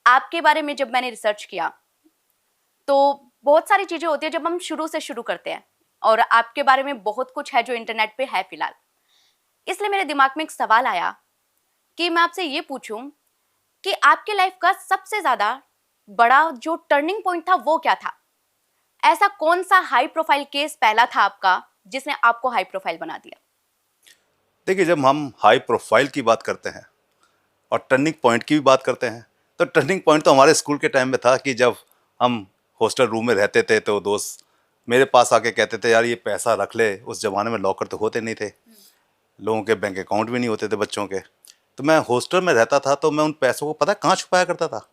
आपके बारे में जब मैंने रिसर्च किया तो बहुत सारी चीजें होती है जब हम शुरू से शुरू करते हैं, और आपके बारे में बहुत कुछ है जो इंटरनेट पे है फिलहाल। इसलिए मेरे दिमाग में एक सवाल आया कि मैं आपसे ये पूछूं कि आपके लाइफ का सबसे ज्यादा बड़ा जो टर्निंग पॉइंट था वो क्या था? ऐसा कौन सा हाई प्रोफाइल केस पहला था आपका जिसने आपको हाई प्रोफाइल बना दिया? देखिए, जब हम हाई प्रोफाइल की बात करते हैं और टर्निंग पॉइंट की भी बात करते हैं, तो टर्निंग पॉइंट तो हमारे स्कूल के टाइम में था कि जब हम हॉस्टल रूम में रहते थे तो दोस्त मेरे पास आके कहते थे, यार ये पैसा रख ले। उस ज़माने में लॉकर तो होते नहीं थे, लोगों के बैंक अकाउंट भी नहीं होते थे बच्चों के। तो मैं हॉस्टल में रहता था, तो मैं उन पैसों को पता है कहाँ छुपाया करता था?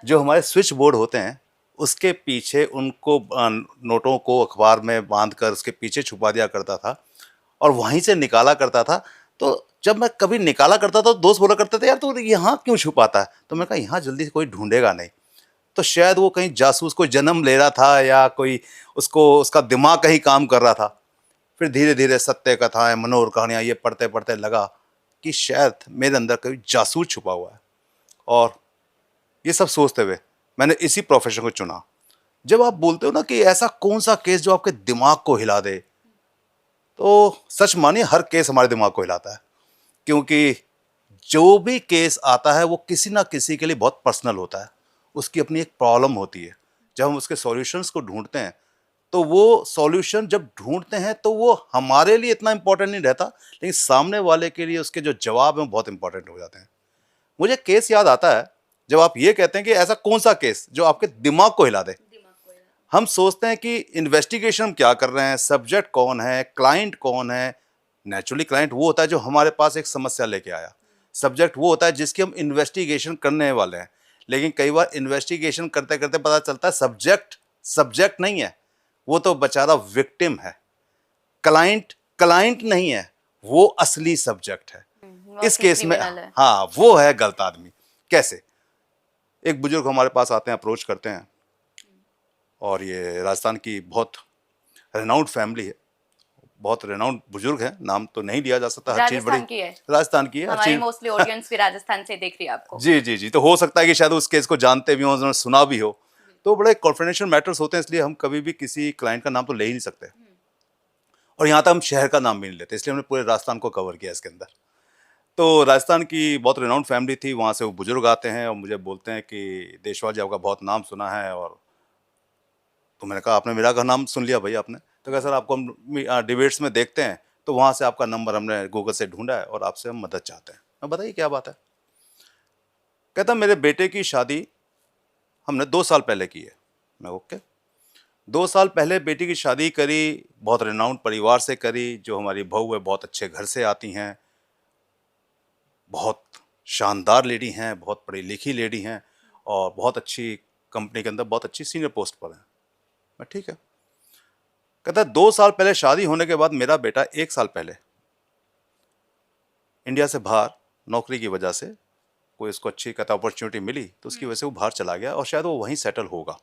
जो हमारे स्विच बोर्ड होते हैं उसके पीछे उनको नोटों को अखबार में बांध कर उसके पीछे छुपा दिया करता था और वहीं से निकाला करता था। तो जब मैं कभी निकाला करता था तो दोस्त बोला करते थे, यार तू यहाँ क्यों छुपाता है? तो मैं कहा, यहाँ जल्दी से कोई ढूंढेगा नहीं। तो शायद वो कहीं जासूस कोई जन्म ले रहा था या कोई उसको उसका दिमाग कहीं काम कर रहा था। फिर धीरे धीरे सत्य कथाएं, मनोहर कहानियाँ ये पढ़ते पढ़ते लगा कि शायद मेरे अंदर कोई जासूस छुपा हुआ है। और ये सब सोचते हुए मैंने इसी प्रोफेशन को चुना। जब आप बोलते हो ना कि ऐसा कौन सा केस जो आपके दिमाग को हिला दे, तो सच मानिए हर केस हमारे दिमाग को हिलाता है, क्योंकि जो भी केस आता है वो किसी ना किसी के लिए बहुत पर्सनल होता है। उसकी अपनी एक प्रॉब्लम होती है। जब हम उसके सॉल्यूशंस को ढूंढते हैं तो वो सॉल्यूशन जब ढूंढते हैं तो वो हमारे लिए इतना इंपॉर्टेंट नहीं रहता, लेकिन सामने वाले के लिए उसके जो जवाब हैं वो बहुत इंपॉर्टेंट हो जाते हैं। मुझे केस याद आता है जब आप ये कहते हैं कि ऐसा कौन सा केस जो आपके दिमाग को हिला दे। हम सोचते हैं कि इन्वेस्टिगेशन हम क्या कर रहे हैं, सब्जेक्ट कौन है, क्लाइंट कौन है। नेचुरली क्लाइंट वो होता है जो हमारे पास एक समस्या लेके आया। सब्जेक्ट वो होता है जिसकी हम इन्वेस्टिगेशन करने वाले हैं। लेकिन कई बार इन्वेस्टिगेशन करते करते पता चलता है सब्जेक्ट सब्जेक्ट नहीं है, वो तो बेचारा विक्टिम है। क्लाइंट क्लाइंट नहीं है, वो असली सब्जेक्ट है। वो इस असली केस में क्रिमिनल है। हाँ, वो है गलत आदमी। कैसे? एक बुजुर्ग हमारे पास आते हैं, अप्रोच करते हैं, और ये राजस्थान की बहुत रेनाउंड फैमिली है, बहुत रेनाउंड बुजुर्ग है, नाम तो नहीं लिया जा सकता, हर चीज़ बड़ी राजस्थान की है? राजस्थान की है हर हमारी चीज़। मोस्टली ऑडियंस भी राजस्थान से देख रही है आपको। जी जी जी, तो हो सकता है कि शायद उस केस को जानते भी हों, उन्होंने सुना भी हो। तो बड़े कॉन्फिडेंशियल मैटर्स होते हैं, इसलिए हम कभी भी किसी क्लाइंट का नाम तो ले ही नहीं सकते। और यहाँ तक हम शहर का नाम भी नहीं लेते, इसलिए हमने पूरे राजस्थान को कवर किया इसके अंदर। तो राजस्थान की बहुत रेनाउंड फैमिली थी, वहाँ से वो बुजुर्ग आते हैं और मुझे बोलते हैं कि देशवाल जी आपका बहुत नाम सुना है। और तो मैंने कहा, आपने मेरा का नाम सुन लिया भाई आपने? तो कहा, सर आपको हम डिबेट्स में देखते हैं, तो वहाँ से आपका नंबर हमने गूगल से ढूंढा है और आपसे हम मदद चाहते हैं। मैं, बताइए क्या बात है? कहता, मेरे बेटे की शादी हमने 2 साल पहले की है। मैं, ओके। 2 साल पहले बेटी की शादी करी, बहुत रेनाउंड परिवार से करी। जो हमारी बहू है बहुत अच्छे घर से आती हैं, बहुत शानदार लेडी हैं, बहुत पढ़ी लिखी लेडी हैं, और बहुत अच्छी कंपनी के अंदर बहुत अच्छी सीनियर पोस्ट पर हैं। मैं, ठीक है। कहता है, 2 साल पहले शादी होने के बाद मेरा बेटा 1 साल पहले इंडिया से बाहर नौकरी की वजह से कोई उसको अच्छी कहता अपॉर्चुनिटी मिली, तो उसकी वजह से वो बाहर चला गया और शायद वो वहीं सेटल होगा।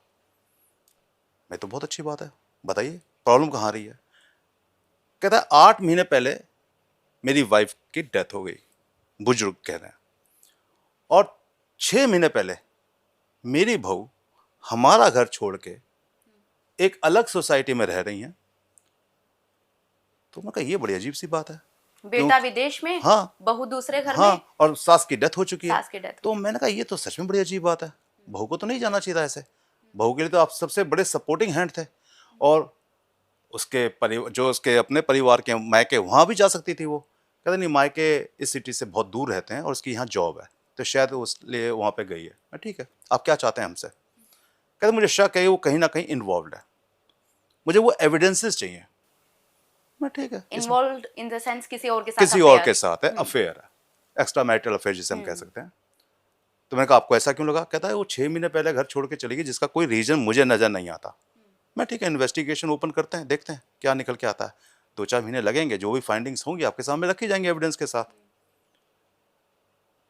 मैं, तो बहुत अच्छी बात है, बताइए प्रॉब्लम कहाँ रही है? कहता है, 8 महीने पहले मेरी वाइफ की डेथ हो गई, बुजुर्ग कह रहे हैं, और 6 महीने पहले मेरी बहू हमारा घर छोड़ के एक अलग सोसाइटी में रह रही हैं। तो मैं कहा, ये बड़ी अजीब सी बात है। क्यों? बेटा विदेश में, हाँ बहू दूसरे घर में, हाँ, और सास की डेथ हो चुकी है। सास की डेथ तो हुई। मैंने कहा, ये तो सच में बड़ी अजीब बात है, बहू को तो नहीं जाना चाहिए था ऐसे। बहू के लिए तो आप सबसे बड़े सपोर्टिंग हैंड थे, और उसके परिवार, जो उसके अपने परिवार के मायके, वहाँ भी जा सकती थी वो। कहते, नहीं, मायके इस सिटी से बहुत दूर रहते हैं और उसकी यहाँ जॉब है, तो शायद उस लिए वहाँ पे गई है। मैं, ठीक है, आप क्या चाहते हैं हमसे? कहते, मुझे शक है वो कहीं ना कहीं इन्वॉल्व है, मुझे वो एविडेंसेस चाहिए। मैं, ठीक है, इसमें इन्वॉल्व इन द सेंस किसी और के साथ किसी और अफेयर। के साथ है, अफेयर है, एक्स्ट्रा मैरिटल अफेयर जिसे हम कह सकते हैं। तो मैंने कहा, आपको ऐसा क्यों लगा? कहता है, वो 6 महीने पहले घर छोड़ के चली गई, जिसका कोई रीजन मुझे नजर नहीं आता। मैं, ठीक है, इन्वेस्टिगेशन ओपन करते हैं, देखते हैं क्या निकल के आता है। 2-4 महीने लगेंगे, जो भी फाइंडिंग्स होंगी आपके सामने रखी जाएंगी एविडेंस के साथ।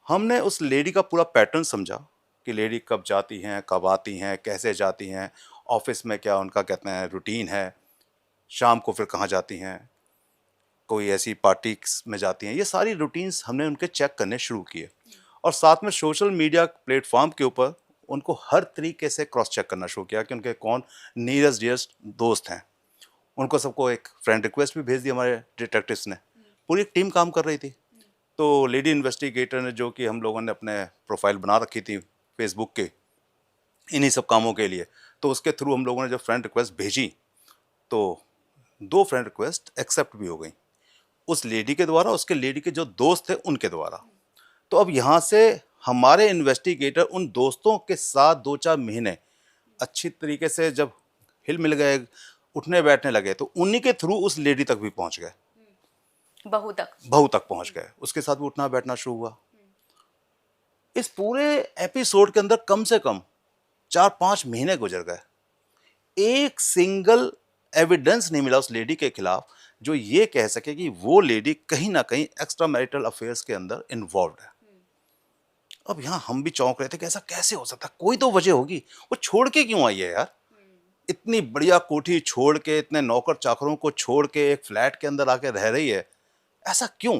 हमने उस लेडी का पूरा पैटर्न समझा कि लेडी कब जाती हैं, कब आती हैं, कैसे जाती हैं, ऑफिस में क्या उनका कहते हैं रूटीन है, शाम को फिर कहाँ जाती हैं, कोई ऐसी पार्टी में जाती हैं। ये सारी रूटीन्स हमने उनके चेक करने शुरू किए, और साथ में सोशल मीडिया प्लेटफॉर्म के ऊपर उनको हर तरीके से क्रॉस चेक करना शुरू किया कि उनके कौन नियरेस्ट डियरेस्ट दोस्त हैं। उनको सबको एक फ्रेंड रिक्वेस्ट भी भेज दी हमारे डिटेक्टिव्स ने। पूरी एक टीम काम कर रही थी। तो लेडी इन्वेस्टिगेटर ने, जो कि हम लोगों ने अपने प्रोफाइल बना रखी थी फेसबुक के इन्हीं सब कामों के लिए, तो उसके थ्रू हम लोगों ने जब फ्रेंड रिक्वेस्ट भेजी तो 2 फ्रेंड रिक्वेस्ट एक्सेप्ट भी हो गई, उस लेडी के द्वारा, उसके लेडी के जो दोस्त थे उनके द्वारा। तो अब यहाँ से हमारे इन्वेस्टिगेटर उन दोस्तों के साथ 2-4 महीने अच्छी तरीके से जब हिल मिल गए, उठने बैठने लगे, तो उन्हीं के थ्रू उस लेडी तक भी पहुंच गए, बहू तक पहुंच गए, उसके साथ भी उठना बैठना शुरू हुआ। इस पूरे एपिसोड के अंदर कम से कम 4-5 महीने गुजर गए, एक सिंगल एविडेंस नहीं मिला उस लेडी के खिलाफ जो ये कह सके कि वो लेडी कहीं ना कहीं एक्स्ट्रा मैरिटल अफेयर्स के अंदर इन्वॉल्व है। अब यहाँ हम भी चौंक रहे थे कि ऐसा कैसे हो सकता है, कोई तो वजह होगी, वो छोड़ के क्यों आई है यार, इतनी बढ़िया कोठी छोड़ के, इतने नौकर चाकरों को छोड़ के एक फ्लैट के अंदर आके रह रही है, ऐसा क्यों।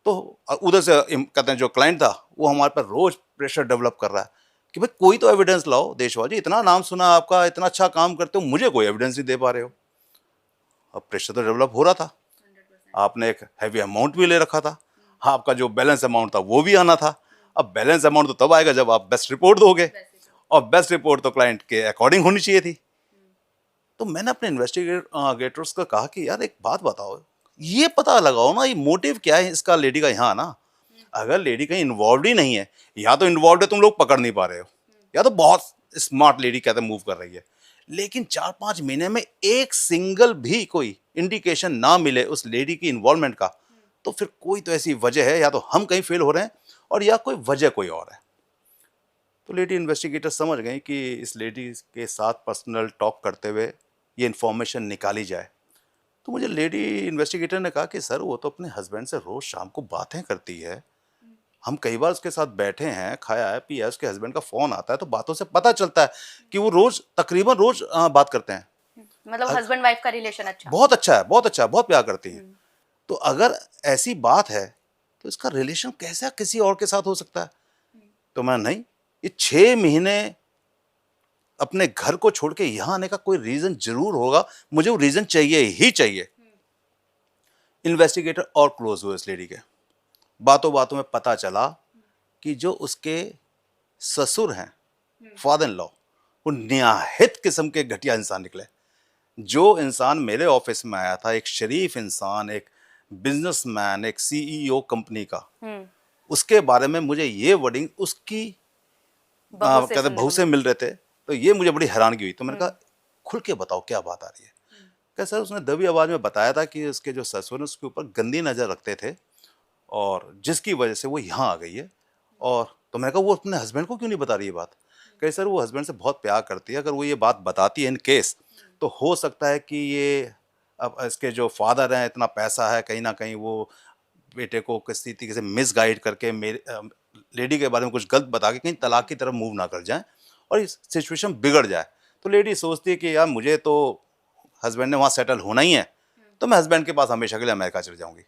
तो उधर से कहते हैं जो क्लाइंट था वो हमारे पर रोज प्रेशर डेवलप कर रहा है कि भाई कोई तो एविडेंस लाओ, देशवाल जी इतना नाम सुना आपका, इतना अच्छा काम करते हो, मुझे कोई एविडेंस नहीं दे पा रहे हो। अब प्रेशर तो डेवलप हो रहा था, आपने एक हैवी अमाउंट भी ले रखा था, आपका जो बैलेंस अमाउंट था वो भी आना था। अब बैलेंस अमाउंट तो तब आएगा जब आप बेस्ट रिपोर्ट दोगे, और बेस्ट रिपोर्ट तो क्लाइंट के अकॉर्डिंग होनी चाहिए थी। तो मैंने अपने इन्वेस्टिगेटर्स को कहा कि यार एक बात बताओ, ये पता लगाओ ना, ये मोटिव क्या है इसका लेडी का यहाँ आना। अगर लेडी कहीं इन्वॉल्व ही नहीं है, या तो इन्वॉल्व है तुम लोग पकड़ नहीं पा रहे हो, या तो बहुत स्मार्ट लेडी कहते मूव कर रही है, लेकिन 4-5 महीने में एक सिंगल भी कोई इंडिकेशन ना मिले उस लेडी की इन्वॉल्वमेंट का, तो फिर कोई तो ऐसी वजह है, या तो हम कहीं फेल हो रहे हैं और या कोई वजह कोई और है। तो लेडी इन्वेस्टिगेटर समझ गई कि इस लेडी के साथ पर्सनल टॉक करते हुए ये इन्फॉर्मेशन निकाली जाए। तो मुझे लेडी इन्वेस्टिगेटर ने कहा कि सर वो तो अपने हस्बैंड से रोज़ शाम को बातें करती है, हम कई बार उसके साथ बैठे हैं, खाया है पिया है, उसके हस्बैंड का फ़ोन आता है, तो बातों से पता चलता है कि वो रोज़ तकरीबन रोज़ बात करते हैं। मतलब हस्बैंड वाइफ का रिलेशन अच्छा, बहुत अच्छा है, बहुत अच्छा है, बहुत प्यार करती हैं। तो अगर ऐसी बात है तो इसका रिलेशन कैसे किसी और के साथ हो सकता है। तो मैं नहीं, ये 6 महीने अपने घर को छोड़ के यहाँ आने का कोई रीज़न जरूर होगा, मुझे वो रीज़न चाहिए ही चाहिए। इन्वेस्टिगेटर और क्लोज हुए इस लेडी के, बातों बातों में पता चला कि जो उसके ससुर हैं, फादर इन लॉ, वो नियाहित किस्म के घटिया इंसान निकले। जो इंसान मेरे ऑफिस में आया था, एक शरीफ इंसान, एक बिजनेसमैन, एक सीईओ कंपनी का, उसके बारे में मुझे ये वर्डिंग उसकी कहते बहू से मिल रहे थे, तो ये मुझे बड़ी हैरानगी हुई। तो मैंने कहा खुल के बताओ क्या बात आ रही है। क्या सर, उसने दबी आवाज़ में बताया था कि उसके जो ससुर ने उसके ऊपर गंदी नज़र रखते थे और जिसकी वजह से वो यहाँ आ गई है। और तो मैंने कहा वो अपने हस्बैंड को क्यों नहीं बता रही ये बात। कहे सर वो हस्बैंड से बहुत प्यार करती है, अगर वो ये बात बताती है इन केस, तो हो सकता है कि ये अब इसके जो फादर हैं, इतना पैसा है, कहीं ना कहीं वो बेटे को किसी तरीके से मिसगाइड करके मेरे लेडी के बारे में कुछ गलत बता के कहीं तलाक की तरफ मूव ना कर जाए और इस सिचुएशन बिगड़ जाए। तो लेडी सोचती है कि यार मुझे तो हस्बैंड ने वहाँ सेटल होना ही है, तो मैं हस्बैंड के पास हमेशा के लिए अमेरिका चले जाऊँगी,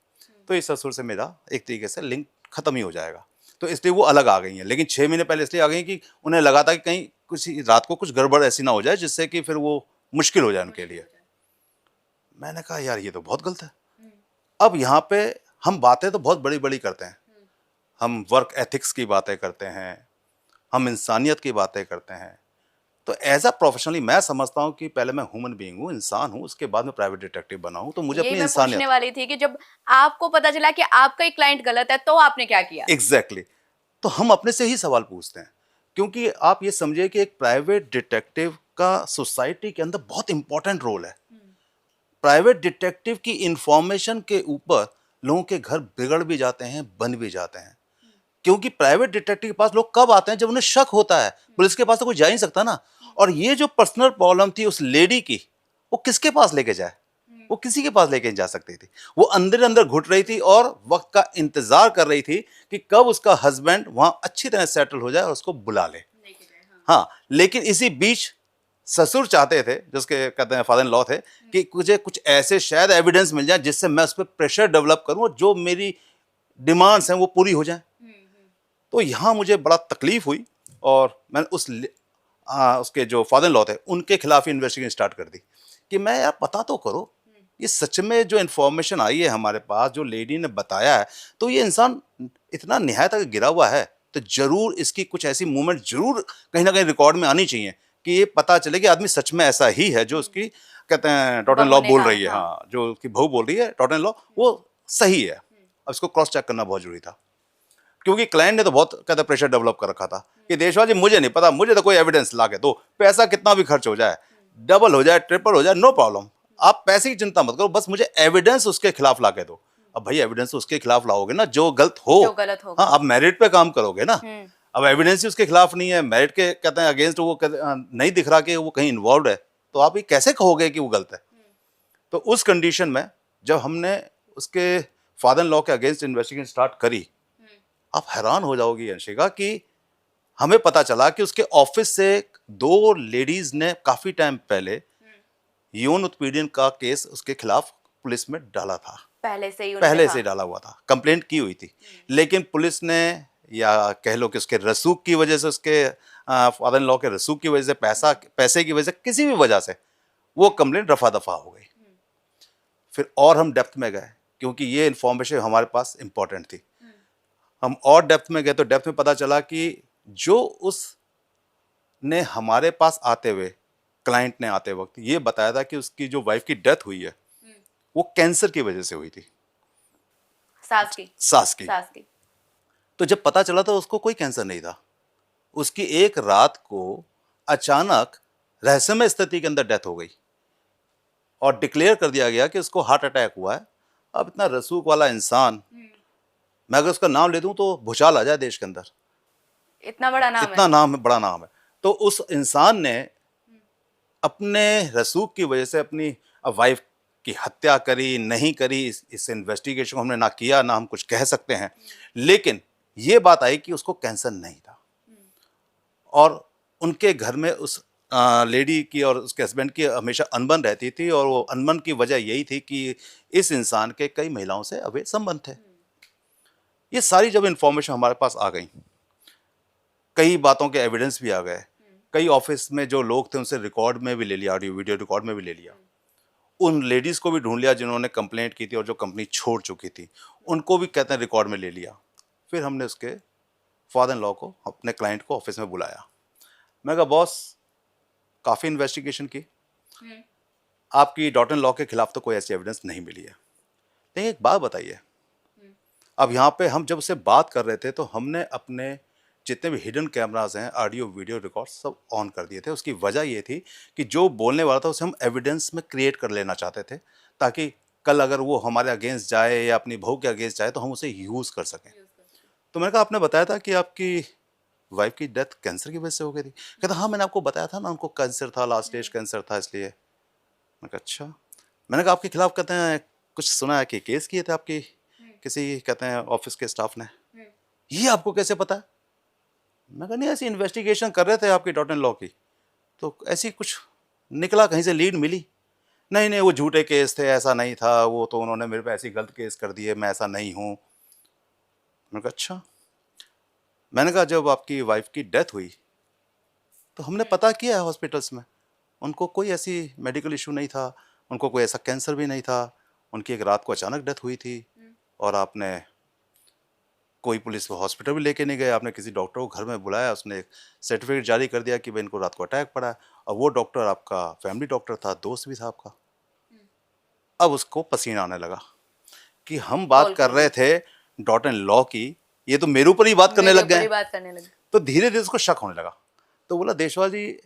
तो इस ससुर से मेरा एक तरीके से लिंक ख़त्म ही हो जाएगा। तो इसलिए वो अलग आ गई हैं। लेकिन 6 महीने पहले इसलिए आ गई कि उन्हें लगा था कि कहीं कुछ रात को कुछ गड़बड़ ऐसी ना हो जाए जिससे कि फिर वो मुश्किल हो जाए उनके लिए। मैंने कहा यार ये तो बहुत गलत है। अब यहाँ पे हम बातें तो बहुत बड़ी बड़ी करते हैं, हम वर्क एथिक्स की बातें करते हैं, हम इंसानियत की बातें करते हैं। तो एज अ प्रोफेशनली मैं समझता हूँ कि पहले मैं ह्यूमन बीइंग हूँ, इंसान हूँ, उसके बाद मैं प्राइवेट डिटेक्टिव बना हूँ। तो मुझे अपनी मैं पूछने इंसानियत वाली थी कि जब आपको पता चला कि आपका ही क्लाइंट गलत है तो आपने क्या किया। एग्जैक्टली तो हम अपने से ही सवाल पूछते हैं, क्योंकि आप ये समझिए कि एक प्राइवेट डिटेक्टिव का सोसाइटी के अंदर बहुत इंपॉर्टेंट रोल है। प्राइवेट डिटेक्टिव की इंफॉर्मेशन के ऊपर लोगों के घर बिगड़ भी जाते हैं, बन भी जाते हैं। क्योंकि प्राइवेट डिटेक्टिव के पास लोग कब आते हैं, जब उन्हें शक होता है। पुलिस के पास तो कोई जा ही नहीं सकता ना। और ये जो पर्सनल प्रॉब्लम थी उस लेडी की, वो किसके पास लेके जाए, वो किसी के पास लेके नहीं जा सकती थी। वो अंदर अंदर घुट रही थी और वक्त का इंतजार कर रही थी कि कब उसका हस्बैंड वहां अच्छी तरह सेटल हो जाए और उसको बुला ले। हाँ, लेकिन इसी बीच ससुर चाहते थे, जिसके कहते हैं फादर इन लॉ थे, कि मुझे कुछ ऐसे शायद एविडेंस मिल जाए जिससे मैं उस पर प्रेशर डेवलप करूं और जो मेरी डिमांड्स हैं वो पूरी हो जाए। तो यहाँ मुझे बड़ा तकलीफ हुई और मैंने उसके जो फादर इन लॉ थे उनके खिलाफ ही इन्वेस्टिगेशन स्टार्ट कर दी कि मैं यार पता तो करो ये सच में जो इन्फॉर्मेशन आई है हमारे पास, जो लेडी ने बताया है, तो ये इंसान इतना निहायत अगर गिरा हुआ है तो जरूर इसकी कुछ ऐसी मूवमेंट जरूर कहीं ना कहीं रिकॉर्ड में आनी चाहिए कि ये पता चले कि आदमी सच में ऐसा ही है जो उसकी कहते हैं डॉटर इन लॉ बहू ने बोल कहा, रही है। हाँ। हाँ, जो उसकी बहू बोल रही है डॉटर इन लॉ वो सही है। अब इसको क्रॉस चेक करना बहुत जरूरी था क्योंकि क्लाइंट ने तो बहुत कहते प्रेशर डेवलप कर रखा था कि देशवाल जी मुझे नहीं पता, मुझे तो कोई एविडेंस ला के दो, पैसा कितना भी खर्च हो जाए, डबल हो जाए, ट्रिपल हो जाए, नो प्रॉब्लम, आप पैसे की चिंता मत करो, बस मुझे एविडेंस उसके खिलाफ ला के दो। अब भाई एविडेंस उसके खिलाफ लाओगे ना जो गलत हो, जो गलत होगा। हाँ, आप मेरिट पे काम करोगे ना। अब एविडेंस ही उसके खिलाफ नहीं है, मेरिट के कहते हैं अगेंस्ट वो नहीं दिख रहा कि वो कहीं इन्वॉल्व है, तो आप ये कैसे कहोगे कि वो गलत है। तो उस कंडीशन में जब हमने उसके फादर इन लॉ के अगेंस्ट इन्वेस्टिगेशन स्टार्ट करी, आप हैरान हो जाओगी अंशिका कि हमें पता चला कि उसके ऑफिस से 2 लेडीज ने काफी टाइम पहले यौन उत्पीड़न का केस उसके खिलाफ पुलिस में डाला था। पहले से ही उन्होंने पहले कहा। से डाला हुआ था, कंप्लेंट की हुई थी, लेकिन पुलिस ने या कह लो कि उसके रसूख की वजह से, उसके फादर इन लॉ के रसूख की वजह से, पैसे की वजह से, किसी भी वजह से वो कंप्लेंट रफा दफा हो गई। फिर और हम डेप्थ में गए क्योंकि ये इंफॉर्मेशन हमारे पास इंपॉर्टेंट थी। हम और डेप्थ में गए तो डेप्थ में पता चला कि जो उसने हमारे पास आते हुए, क्लाइंट ने आते वक्त ये बताया था कि उसकी जो वाइफ की डेथ हुई है वो कैंसर की वजह से हुई थी, सास की। सास की। सास की। तो जब पता चला तो उसको कोई कैंसर नहीं था, उसकी एक रात को अचानक रहस्यमय स्थिति के अंदर डेथ हो गई और डिक्लेयर कर दिया गया कि उसको हार्ट अटैक हुआ है। अब इतना रसूख वाला इंसान, मैं अगर उसका नाम ले दूं तो भूचाल आ जाए देश के अंदर, इतना बड़ा नाम इतना है। नाम है, बड़ा नाम है। तो उस इंसान ने अपने रसूख की वजह से अपनी वाइफ की हत्या करी, नहीं करी, इस इन्वेस्टिगेशन को हमने ना किया, ना हम कुछ कह सकते हैं, लेकिन ये बात आई कि उसको कैंसर नहीं था। और उनके घर में उस लेडी की और उसके हस्बैंड की हमेशा अनबन रहती थी और वो अनबन की वजह यही थी कि इस इंसान के कई महिलाओं से अवैध संबंध थे। ये सारी जब इंफॉर्मेशन हमारे पास आ गई, कई बातों के एविडेंस भी आ गए, कई ऑफिस में जो लोग थे उनसे रिकॉर्ड में भी ले लिया, ऑडियो वीडियो रिकॉर्ड में भी ले लिया, उन लेडीज को भी ढूंढ लिया जिन्होंने कंप्लेंट की थी और जो कंपनी छोड़ चुकी थी, उनको भी कहते हैं रिकॉर्ड में ले लिया। फिर हमने उसके फादर इन लॉ को, अपने क्लाइंट को ऑफिस में बुलाया। मैं कहा बॉस, काफ़ी इन्वेस्टिगेशन की, आपकी डॉटर इन लॉ के खिलाफ तो कोई ऐसी एविडेंस नहीं मिली है, लेकिन एक बात बताइए, अब यहाँ पे हम जब उससे बात कर रहे थे तो हमने अपने जितने भी हिडन कैमरास हैं, ऑडियो वीडियो रिकॉर्ड सब ऑन कर दिए थे। उसकी वजह ये थी कि जो बोलने वाला था उसे हम एविडेंस में क्रिएट कर लेना चाहते थे, ताकि कल अगर वो हमारे अगेंस्ट जाए या अपनी बहू के अगेंस्ट जाए तो हम उसे यूज़ कर सकें। तो मैंने कहा आपने बताया था कि आपकी वाइफ की डेथ कैंसर की वजह से हो गई थी। कहता हाँ मैंने आपको बताया था ना, उनको कैंसर था, लास्ट स्टेज कैंसर था, इसलिए। मैंने कहा अच्छा। मैंने कहा आपके खिलाफ कहते हैं कुछ सुना है कि केस किए थे आपकी किसी कहते हैं ऑफिस के स्टाफ ने, ये आपको कैसे पता है? मैं कहा नहीं ऐसी इन्वेस्टिगेशन कर रहे थे आपकी डॉटर इन लॉ की, तो ऐसी कुछ निकला, कहीं से लीड मिली। नहीं नहीं वो झूठे केस थे, ऐसा नहीं था, वो तो उन्होंने मेरे पे ऐसी गलत केस कर दिए, मैं ऐसा नहीं हूँ। मैंने कहा अच्छा। मैंने कहा जब आपकी वाइफ की डेथ हुई तो हमने पता किया है हॉस्पिटल्स में, उनको कोई ऐसी मेडिकल इशू नहीं था, उनको कोई ऐसा कैंसर भी नहीं था, उनकी एक रात को अचानक डेथ हुई थी और आपने कोई पुलिस को हॉस्पिटल भी लेके नहीं गए, आपने किसी डॉक्टर को घर में बुलाया, उसने एक सर्टिफिकेट जारी कर दिया कि भाई इनको रात को अटैक पड़ा है, और वो डॉक्टर आपका फैमिली डॉक्टर था, दोस्त भी था आपका। अब उसको पसीना आने लगा कि हम बात कर रहे थे डॉटर इन लॉ की, ये तो मेरे ऊपर ही बात करने लग गए। तो धीरे धीरे उसको शक होने लगा। तो बोला देशवाल जी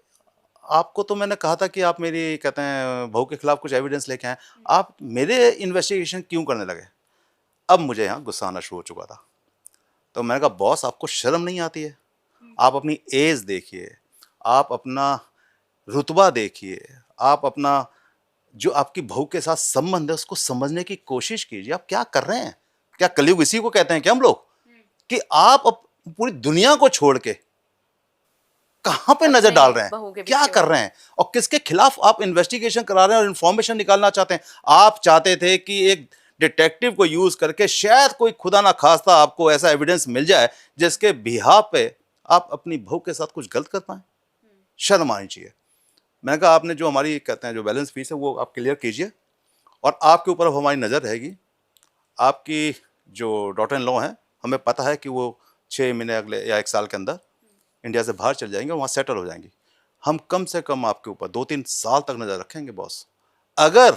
आपको तो मैंने कहा था कि आप मेरी कहते हैं बहू के खिलाफ कुछ एविडेंस लेके आए, आप मेरे इन्वेस्टिगेशन क्यों करने लगे? अब मुझे यहाँ गुस्सा आना शुरू हो चुका था। तो मैंने कहा बॉस आपको शर्म नहीं आती है? आप अपनी एज देखिए, आप अपना रुतबा देखिए, आप अपना जो आपकी बहू के साथ संबंध है उसको समझने की कोशिश कीजिए। आप क्या कर रहे हैं? क्या कलयुग इसी को कहते हैं क्या हम लोग, कि आप पूरी दुनिया को छोड़ के कहां पे नजर डाल रहे हैं, क्या कर रहे हैं, और किसके खिलाफ आप इन्वेस्टिगेशन करा रहे हैं और इंफॉर्मेशन निकालना चाहते हैं? आप चाहते थे कि एक डिटेक्टिव को यूज करके शायद कोई खुदा ना खास्ता आपको ऐसा एविडेंस मिल जाए जिसके बिहाफ पे आप अपनी बहू के साथ कुछ गलत कर पाएँ? शर्म आनी चाहिए। मैंने कहा आपने जो हमारी कहते हैं जो बैलेंस फीस है वो आप क्लियर कीजिए और आपके ऊपर अब हमारी नज़र रहेगी। आपकी जो डॉटर इन लॉ हैं, हमें पता है कि वो 6 महीने अगले या 1 साल के अंदर इंडिया से बाहर चले जाएँगे और वहाँ सेटल हो जाएँगी। हम कम से कम आपके ऊपर 2-3 साल तक नज़र रखेंगे बॉस। अगर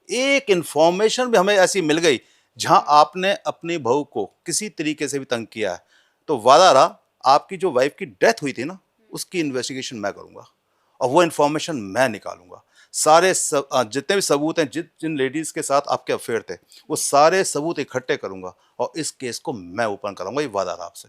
एक इन्फॉर्मेशन भी हमें ऐसी मिल गई जहाँ आपने अपनी बहू को किसी तरीके से भी तंग किया है, तो वादा रहा आपकी जो वाइफ़ की डेथ हुई थी ना, उसकी इन्वेस्टिगेशन मैं करूँगा और वो इन्फॉर्मेशन मैं निकालूँगा। जितने भी सबूत हैं, जिन लेडीज़ के साथ आपके अफ़ेयर थे, वो सारे सबूत इकट्ठे करूँगा और इस केस को मैं ओपन कराऊँगा, ये वादा रहा आपसे।